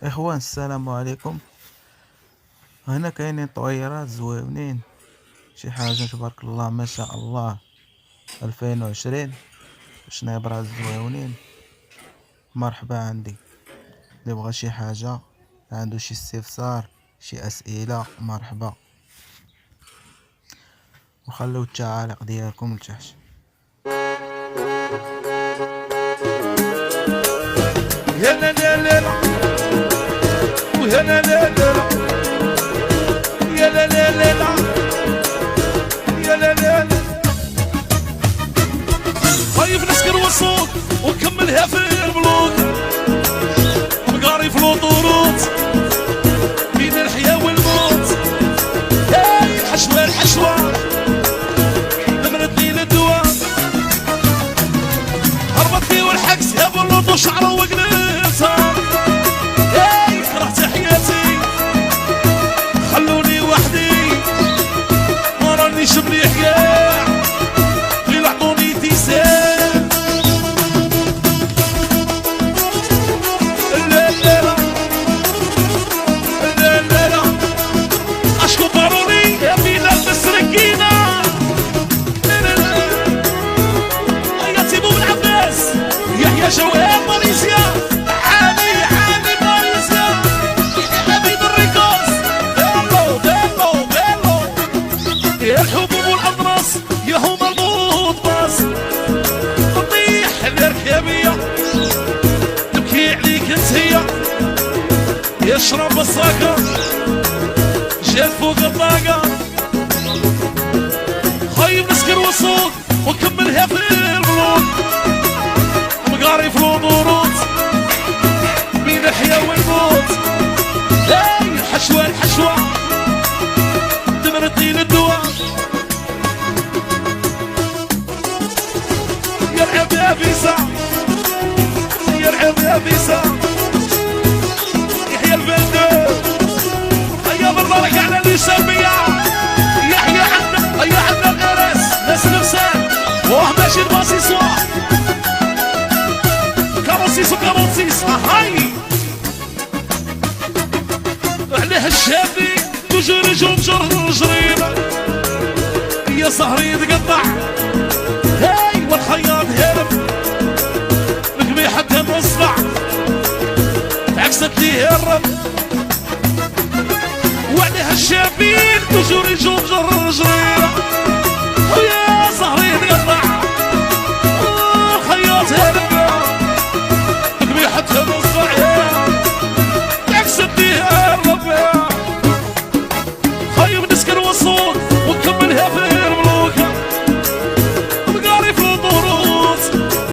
اخوان السلام عليكم. هنا كاينين طويرات زويونين، شي حاجة تبارك الله ما شاء الله. 2020 شنيبرات زويونين. مرحبا عندي اللي بغى شي حاجة، عنده شي استفسار شي اسئلة، مرحبا. وخلوا التعاليق ديالكم لتحت. يا لا لا لا لا ويا لا لا لا لا يا لا لا لا لا يا لا لا لا. طيب نسكر وصوت ونكملها في البلوك، مقاري في الوطورات بين الحياة والموت. هاي الحشوة الحشوة دمرتني للدواء، هربت لي والحكس يا بلوط وشعره وقنيصة. هاي كرهت حياتي خلوني وحدي، ما رانيش مليح كاع غير عطوني تيسان. لا لا لا لا لا لا اشكو ضروري يا بلاد السركينة. لا لا لا يا تيمو بن عباس يحيى جوهر ماليزيا، عاني عاني ماليزيا حبيب الريكوس. بيلو بيلو بيلو يا الحبوب والأضراس يا هما الموت باص، تطيح الركابية تبكي عليك انتيا. يشرب السكر جات فوق الطاقة، خايب نسكر وصوت ونكملها في البلوك، مقاري في الوضورات بين الحياة والموت. هاي الحشوة الحشوة دمرتني للدواء، يرعب يا بيسا يرعب يا بيسا يحيى البندر. هيا بالبرك على الإسلامية يحيى عندنا، هيا عندنا الأرس ناس نفسان واه ماشي الباصيص واه كاروسيس وكاروسيس. هاي عليه الشافي توجور يجون جرجرينا يا صهري يتقطع. هاي والخياط هرب ركبي حتى نصبع عكست لي هرب، وعليها الشافي توجور يجون جرجرينا